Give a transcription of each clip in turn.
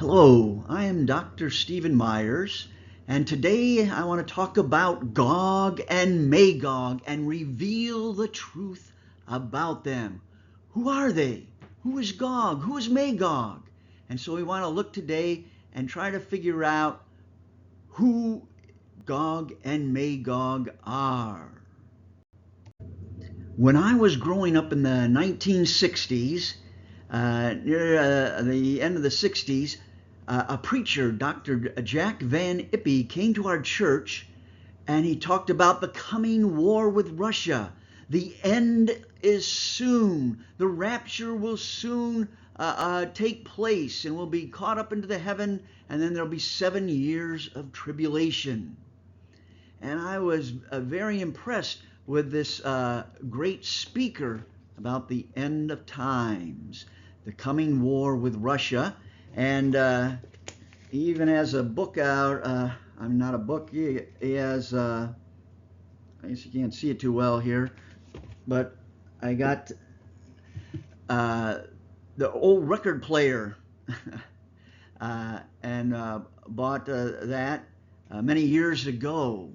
Hello, I am Dr. Stephen Myers, and today I want to talk about Gog and Magog and reveal the truth about them. Who are they? Who is Gog? Who is Magog? And so we want to look today and try to figure out who Gog and Magog are. When I was growing up in the 1960s, near the end of the 60s, a preacher, Dr. Jack Van Ippy, came to our church and he talked about the coming war with Russia. The end is soon. The rapture will soon take place and we'll be caught up into the heaven, and then there'll be 7 years of tribulation. And I was very impressed with this great speaker about the end of times, the coming war with Russia. And he even has a book out. I'm not a book. He has, I guess you can't see it too well here, but I got the old record player and bought that many years ago.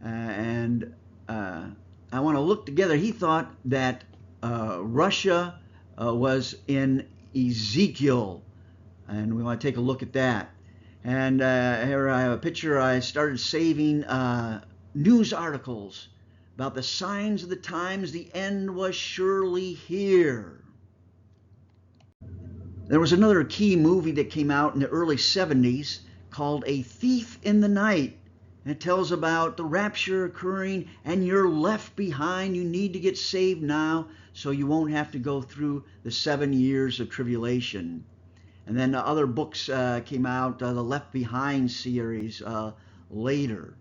And I want to look together. He thought that Russia was in Ezekiel, and we want to take a look at that. And here I have a picture. I started saving news articles about the signs of the times. The end was surely here. There was another key movie that came out in the early 70s called A Thief in the Night. And it tells about the rapture occurring and you're left behind. You need to get saved now so you won't have to go through the 7 years of tribulation. And then other books came out, the Left Behind series later.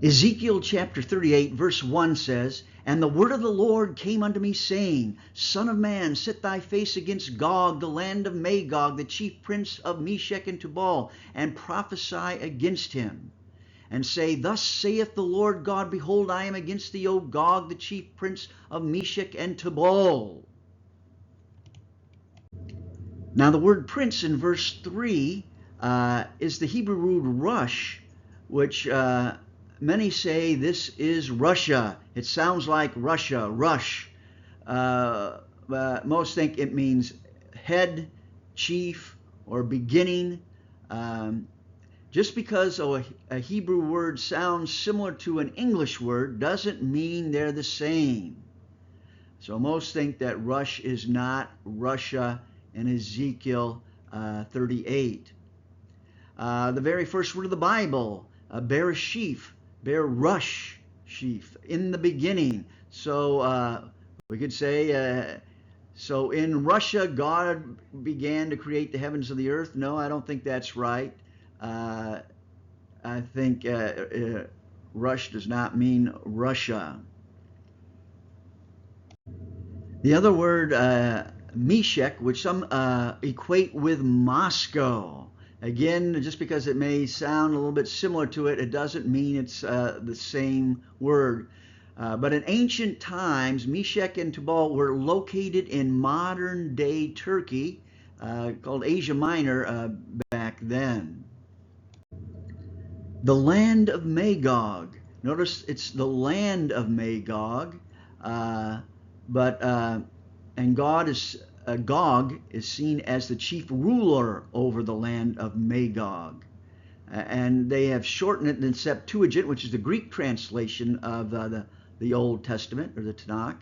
Ezekiel chapter 38 verse 1 says, "And the word of the Lord came unto me, saying, Son of man, set thy face against Gog, the land of Magog, the chief prince of Meshech and Tubal, and prophesy against him. And say, Thus saith the Lord God, Behold, I am against thee, O Gog, the chief prince of Meshech and Tubal." Now the word prince in verse 3 is the Hebrew word rush, which many say this is Russia. It sounds like Russia, rush. But most think it means head, chief, or beginning. Just because a Hebrew word sounds similar to an English word doesn't mean they're the same. So most think that rush is not Russia in Ezekiel 38. The very first word of the Bible, bereshith, berush, sheaf, in the beginning. So we could say, so in Russia, God began to create the heavens and the earth. No, I don't think that's right. I think rush does not mean Russia. The other word, Meshech, which some equate with Moscow. Again, just because it may sound a little bit similar to it, it doesn't mean it's the same word. But in ancient times, Meshech and Tubal were located in modern-day Turkey, called Asia Minor back then. The land of Magog. Notice it's the land of Magog, and Gog is seen as the chief ruler over the land of Magog. And they have shortened it in Septuagint, which is the Greek translation of the Old Testament, or the Tanakh.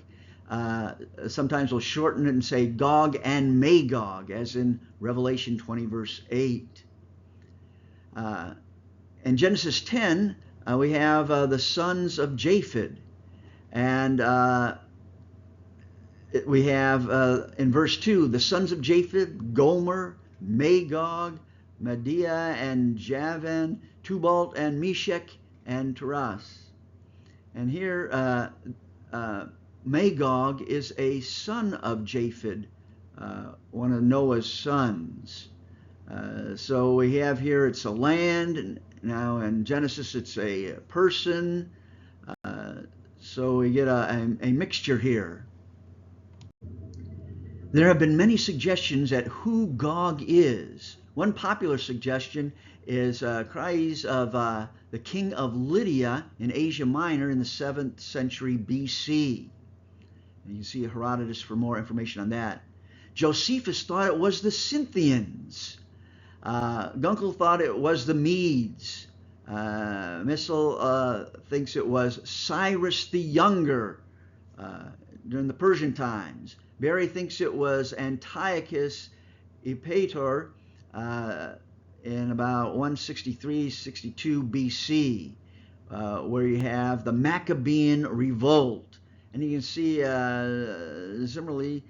Sometimes we'll shorten it and say Gog and Magog, as in Revelation 20, verse 8. In Genesis 10, we have the sons of Japheth. And we have in verse 2, the sons of Japheth, Gomer, Magog, Medea, and Javan, Tubal, and Meshech, and Tiras. And here, Magog is a son of Japheth, one of Noah's sons. So we have here, it's a land, and now in Genesis it's a person. So we get a mixture here. There have been many suggestions at who Gog is. One popular suggestion is cries of the king of Lydia in Asia Minor in the 7th century BC. And you can see Herodotus for more information on that. Josephus thought it was the Scythians. Gunkel thought it was the Medes. Missel thinks it was Cyrus the Younger during the Persian times. Berry thinks it was Antiochus Epictetus in about 163-62 BC, where you have the Maccabean revolt. And you can see Zimmerli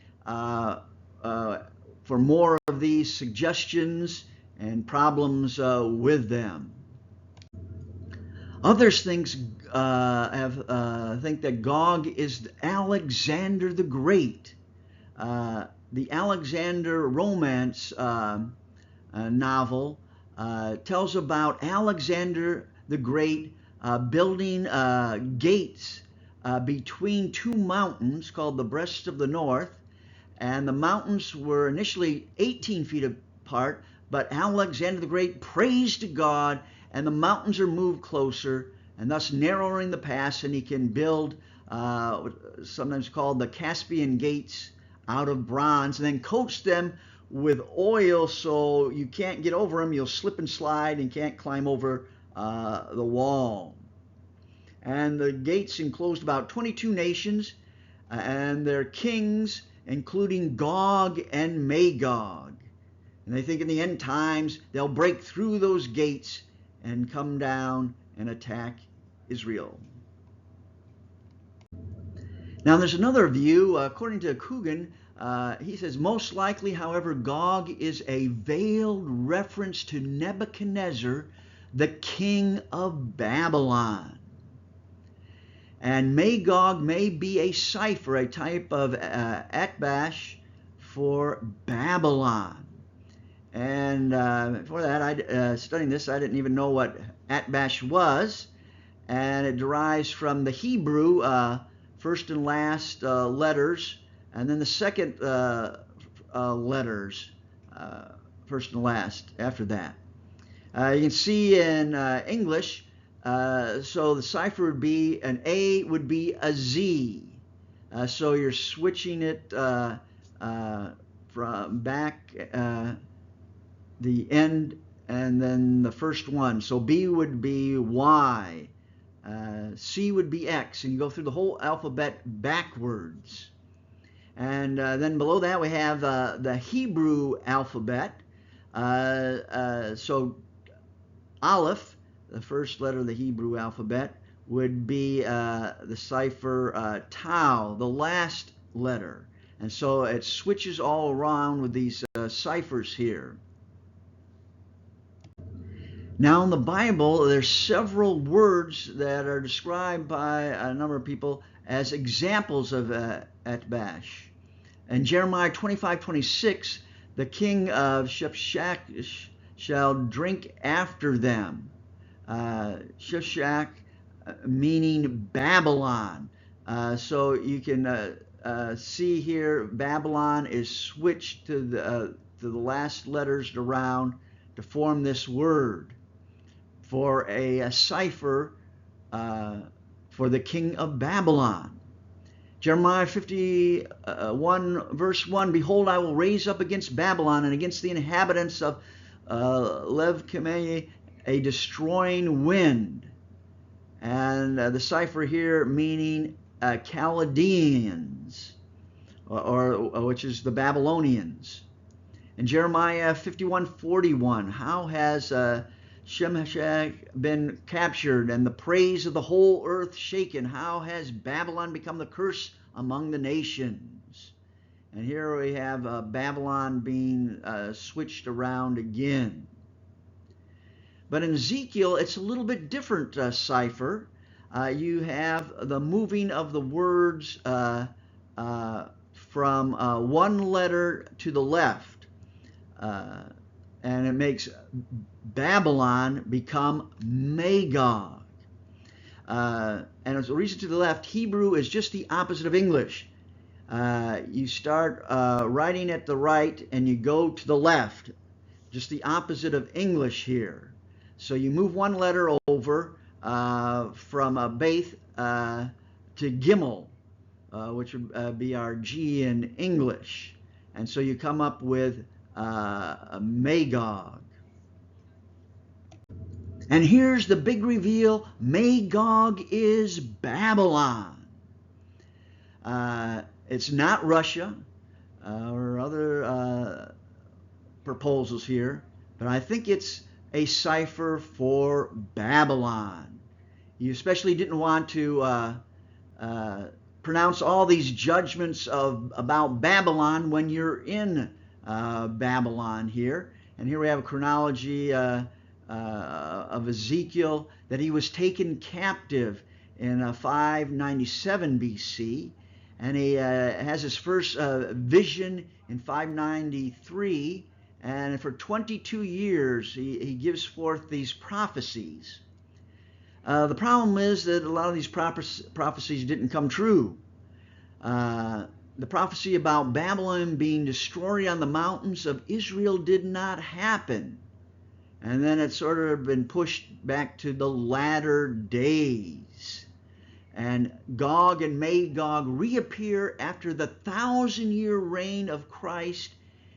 for more of these suggestions and problems with them. Others think that Gog is Alexander the Great. The Alexander romance novel tells about Alexander the Great building gates between two mountains called the Breasts of the North, and the mountains were initially 18 feet apart, but Alexander the Great prays to God and the mountains are moved closer, and thus narrowing the pass, and he can build sometimes called the Caspian Gates out of bronze, and then coats them with oil so you can't get over them. You'll slip and slide and can't climb over the wall. And the gates enclosed about 22 nations and their kings, including Gog and Magog. And they think in the end times they'll break through those gates and come down and attack Israel. Now there's another view, according to Coogan, he says, most likely, however, Gog is a veiled reference to Nebuchadnezzar, the king of Babylon. And Magog may be a cipher, a type of Atbash for Babylon. And before that, studying this, I didn't even know what Atbash was. And it derives from the Hebrew first and last letters, and then the second letters, first and last after that. You can see in English, so the cipher would be, an A would be a Z. So you're switching it from back the end and then the first one. So B would be Y, C would be X, and you go through the whole alphabet backwards. And then below that we have the Hebrew alphabet. So Aleph, the first letter of the Hebrew alphabet, would be the cipher Tau, the last letter. And so it switches all around with these ciphers here. Now in the Bible, there's several words that are described by a number of people as examples of Atbash. In Jeremiah 25:26, the king of Sheshach shall drink after them. Sheshach meaning Babylon. So you can see here Babylon is switched to the last letters around to form this word for a cipher for the king of Babylon. Jeremiah 51 verse 1, behold, I will raise up against Babylon and against the inhabitants of Lev-Kameh a destroying wind. And the cipher here meaning Chaldeans, or which is the Babylonians. In Jeremiah 51:41, how has Shemeshach been captured and the praise of the whole earth shaken? How has Babylon become the curse among the nations? And here we have Babylon being switched around again. But in Ezekiel, it's a little bit different cipher. You have the moving of the words from one letter to the left. And it makes Babylon become Magog. And as a reason to the left, Hebrew is just the opposite of English. You start writing at the right and you go to the left, just the opposite of English here. So you move one letter over from Beth to Gimel, which would be our G in English. And so you come up with Magog. And here's the big reveal: Magog is Babylon. It's not Russia or other proposals here, but I think it's a cipher for Babylon. You especially didn't want to pronounce all these judgments about Babylon when you're in Babylon here. And here we have a chronology of Ezekiel, that he was taken captive in 597 BC, and he has his first vision in 593, and for 22 years he gives forth these prophecies. The problem is that a lot of these prophecies didn't come true. The prophecy about Babylon being destroyed on the mountains of Israel did not happen. And then it's sort of been pushed back to the latter days. And Gog and Magog reappear after the 1,000-year reign of Christ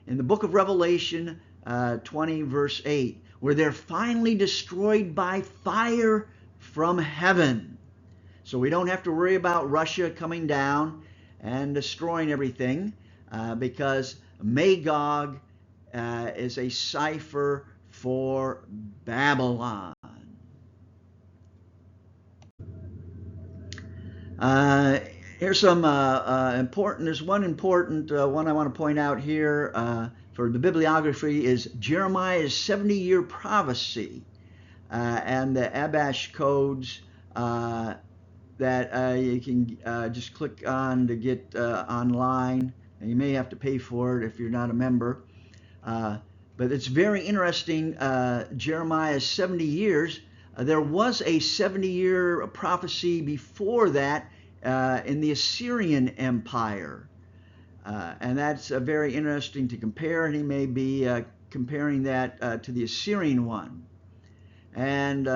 in the book of Revelation 20, verse 8, where they're finally destroyed by fire from heaven. So we don't have to worry about Russia coming down and destroying everything, because Magog is a cipher for Babylon. Here's some there's one important one I want to point out here for the bibliography is Jeremiah's 70-year prophecy and the Abash codes that you can just click on to get online. And you may have to pay for it if you're not a member. But it's very interesting, Jeremiah's 70 years. There was a 70-year prophecy before that in the Assyrian Empire. And that's very interesting to compare, and he may be comparing that to the Assyrian one. And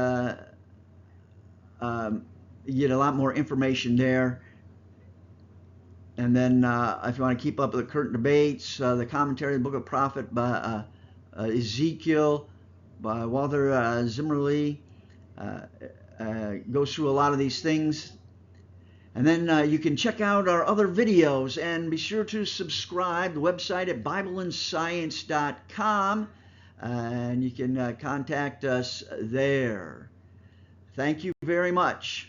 you get a lot more information there. And then if you want to keep up with the current debates, the commentary of the Book of Prophet by Ezekiel, by Walther Zimmerli, goes through a lot of these things. And then you can check out our other videos, and be sure to subscribe. The website at BibleandScience.com, and you can contact us there. Thank you very much.